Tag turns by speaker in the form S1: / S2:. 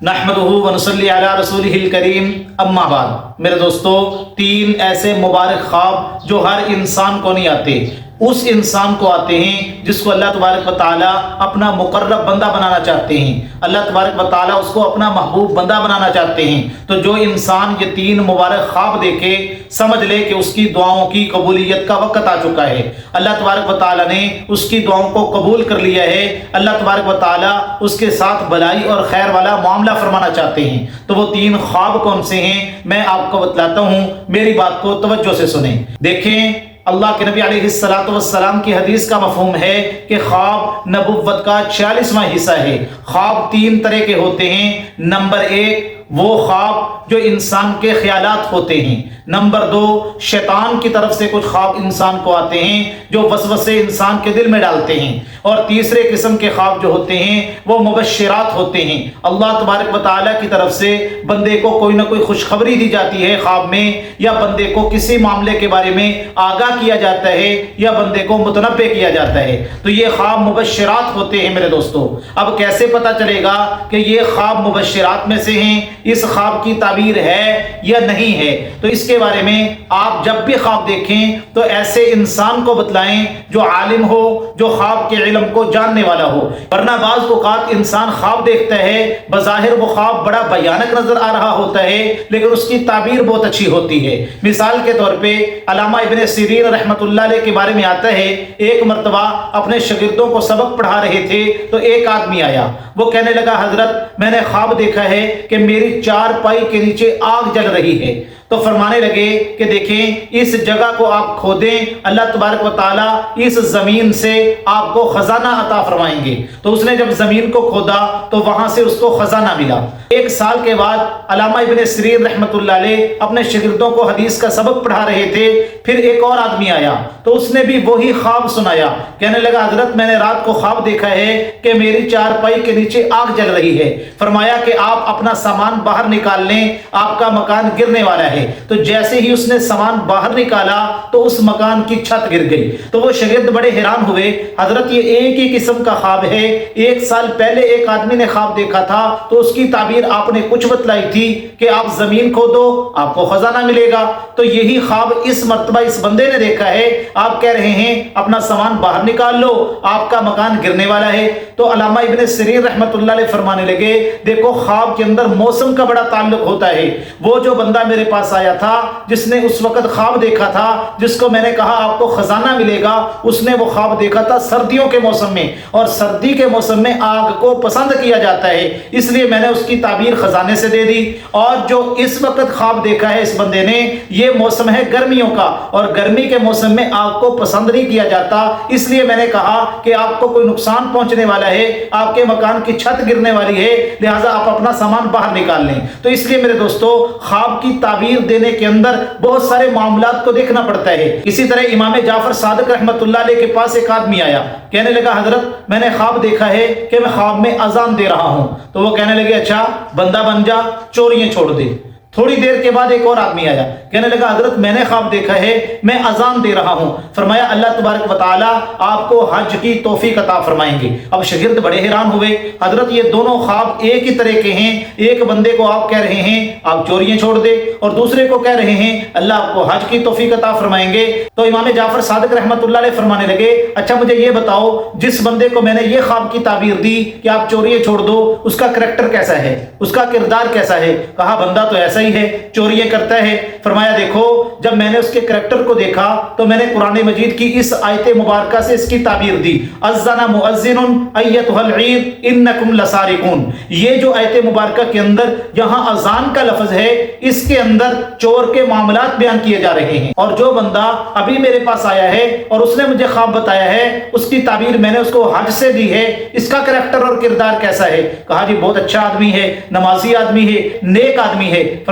S1: نحمدہ ونصلی علی رسولہ الکریم اما بعد۔ میرے دوستو، 3 ایسے مبارک خواب جو ہر انسان کو نہیں آتے، اس انسان کو آتے ہیں جس کو اللہ تبارک و تعالیٰ اپنا مقرب بندہ بنانا چاہتے ہیں، اللہ تبارک و تعالیٰ اس کو اپنا محبوب بندہ بنانا چاہتے ہیں۔ تو جو انسان یہ 3 مبارک خواب دیکھے، سمجھ لے کہ اس کی دعاؤں کی قبولیت کا وقت آ چکا ہے۔ اللہ تبارک و تعالیٰ نے اس کی دعاؤں کو قبول کر لیا ہے۔ اللہ تبارک و تعالیٰ اس کے ساتھ بھلائی اور خیر والا معاملہ فرمانا چاہتے ہیں۔ تو وہ 3 خواب کون سے ہیں، میں آپ کو بتلاتا ہوں، میری بات کو توجہ سے سنیں۔ دیکھیں، اللہ کے نبی علیہ السلام کی حدیث کا مفہوم ہے کہ خواب نبوت کا 46واں حصہ ہے۔ خواب 3 طرح کے ہوتے ہیں۔ نمبر 1 وہ خواب جو انسان کے خیالات ہوتے ہیں۔ نمبر 2 شیطان کی طرف سے کچھ خواب انسان کو آتے ہیں جو وسوسے انسان کے دل میں ڈالتے ہیں۔ اور تیسرے قسم کے خواب جو ہوتے ہیں وہ مبشرات ہوتے ہیں۔ اللہ تبارک و تعالیٰ کی طرف سے بندے کو کوئی نہ کوئی خوشخبری دی جاتی ہے خواب میں، یا بندے کو کسی معاملے کے بارے میں آگاہ کیا جاتا ہے، یا بندے کو متنبہ کیا جاتا ہے۔ تو یہ خواب مبشرات ہوتے ہیں میرے دوستو۔ اب کیسے پتہ چلے گا کہ یہ خواب مبشرات میں سے ہیں، اس خواب کی تعبیر ہے یا نہیں ہے؟ تو اس کے بارے میں آپ جب بھی خواب دیکھیں تو ایسے انسان کو بتلائیں جو عالم ہو، جو خواب کے علم کو جاننے والا ہو۔ ورنہ بعض اوقات انسان خواب دیکھتا ہے، بظاہر وہ خواب بڑا بھیانک نظر آ رہا ہوتا ہے، لیکن اس کی تعبیر بہت اچھی ہوتی ہے۔ مثال کے طور پہ علامہ ابن سیرین رحمۃ اللہ علیہ کے بارے میں آتا ہے، ایک مرتبہ اپنے شاگردوں کو سبق پڑھا رہے تھے تو ایک آدمی آیا، وہ کہنے لگا، حضرت میں نے خواب دیکھا ہے کہ میری 4 پائی کے نیچے آگ جل رہی ہے۔ تو فرمانے لگے کہ دیکھیں، اس جگہ کو آپ کھودیں، اللہ تبارک و تعالیٰ اس زمین سے آپ کو خزانہ عطا فرمائیں گے۔ تو اس نے جب زمین کو کھودا تو وہاں سے اس کو خزانہ ملا۔ 1 سال کے بعد علامہ ابن سیرین رحمۃ اللہ علیہ اپنے شاگردوں کو حدیث کا سبق پڑھا رہے تھے، پھر ایک اور آدمی آیا تو اس نے بھی وہی خواب سنایا، کہنے لگا، حضرت میں نے رات کو خواب دیکھا ہے کہ میری 4 پائی کے نیچے آگ جل رہی ہے۔ فرمایا کہ آپ اپنا سامان باہر نکال لیں، آپ کا مکان گرنے والا ہے۔ تو جیسے ہی اس نے سامان باہر نکالا تو اس مکان کی چھت گر گئی۔ تو وہ شاگرد بڑے حیران ہوئے، حضرت یہ ایک ہی قسم کا خواب ہے، 1 سال پہلے ایک آدمی نے خواب دیکھا تھا تو اس کی تعبیر آپ نے کچھ بتلائی تھی کہ آپ زمین کھودو آپ کو خزانہ ملے گا، تو یہی خواب اس مرتبہ اس بندے نے دیکھا ہے، آپ کہہ رہے ہیں اپنا سامان باہر نکال لو، آپ کا مکان گرنے والا ہے۔ تو علامہ ابن سیرین رحمۃ اللہ علیہ فرمانے لگے، دیکھو خواب کے اندر موسم کا بڑا تعلق ہوتا ہے۔ وہ جو بندہ میرے پاس آیا تھا، جس نے اس وقت خواب دیکھا تھا، جس کو میں نے کہا آپ کو خزانہ ملے گا، اس نے وہ خواب دیکھا تھا سردیوں کے موسم میں، اور سردی کے موسم میں آگ کو پسند کیا جاتا ہے، اس لیے میں نے اس کی تعبیر خزانے سے دے دی۔ اور جو اس وقت خواب دیکھا ہے اس بندے نے، یہ موسم ہے گرمیوں کا، اور گرمی کے موسم میں آگ کو پسند نہیں کیا جاتا، اس لیے میں نے کہا کہ آپ کو کوئی نقصان پہنچنے والا ہے، آپ کے مکان کی چھت گرنے والی ہے، لہٰذا آپ اپنا سامان باہر نکال لیں۔ تو اس لیے میرے دوستو، خواب کی تعبیر دینے کے اندر بہت سارے معاملات کو دیکھنا پڑتا ہے۔ اسی طرح امام جعفر صادق رحمۃ اللہ علیہ کے پاس ایک آدمی آیا، کہنے لگا، حضرت میں نے خواب دیکھا ہے کہ میں خواب میں اذان دے رہا ہوں۔ تو وہ کہنے لگے، اچھا بندہ بن جا، چوریاں چھوڑ دے۔ تھوڑی دیر کے بعد ایک اور آدمی آیا، کہنے لگا، حضرت میں نے خواب دیکھا ہے میں اذان دے رہا ہوں۔ فرمایا اللہ تبارک و تعالیٰ آپ کو حج کی توفیق عطا فرمائیں گے۔ اب شاگرد بڑے حیران ہوئے، حضرت یہ دونوں خواب ایک ہی طرح کے ہیں، ایک بندے کو آپ کہہ رہے ہیں آپ چوریاں چھوڑ دے، اور دوسرے کو کہہ رہے ہیں اللہ آپ کو حج کی توفیق عطا فرمائیں گے۔ تو امام جعفر صادق رحمۃ اللہ علیہ فرمانے لگے، اچھا مجھے یہ بتاؤ، جس بندے کو میں نے یہ خواب کی تعبیر دی کہ آپ چوریاں چھوڑ دو، اس کا کریکٹر کیسا ہے، اس کا کردار کیسا ہے؟ کہا بندہ تو ایسا ہی ہے، چوریاں کرتا ہے۔ فرمایا دیکھو، جب میں نے اس کے کریکٹر کو دیکھا تو میں نے قرآن مجید کی اس آیت مبارکہ سے اس کی تعبیر دی، اذن مؤذن ایتھا العیر انکم لسارقون۔ یہ جو آیت مبارکہ کے اندر یہاں اذان کا لفظ ہے، اس کے اندر چور کے معاملات بیان کیے جا رہے ہیں۔ اور جو بندہ ابھی میرے پاس آیا ہے اور اس نے مجھے خواب بتایا ہے، اس کی تعبیر میں نے اس کو حج سے دی ہے، اس کا کریکٹر اور کردار کیسا ہے؟ کہا جی بہت اچھا آدمی ہے، نمازی آدمی ہے، نیک آدمی ہے۔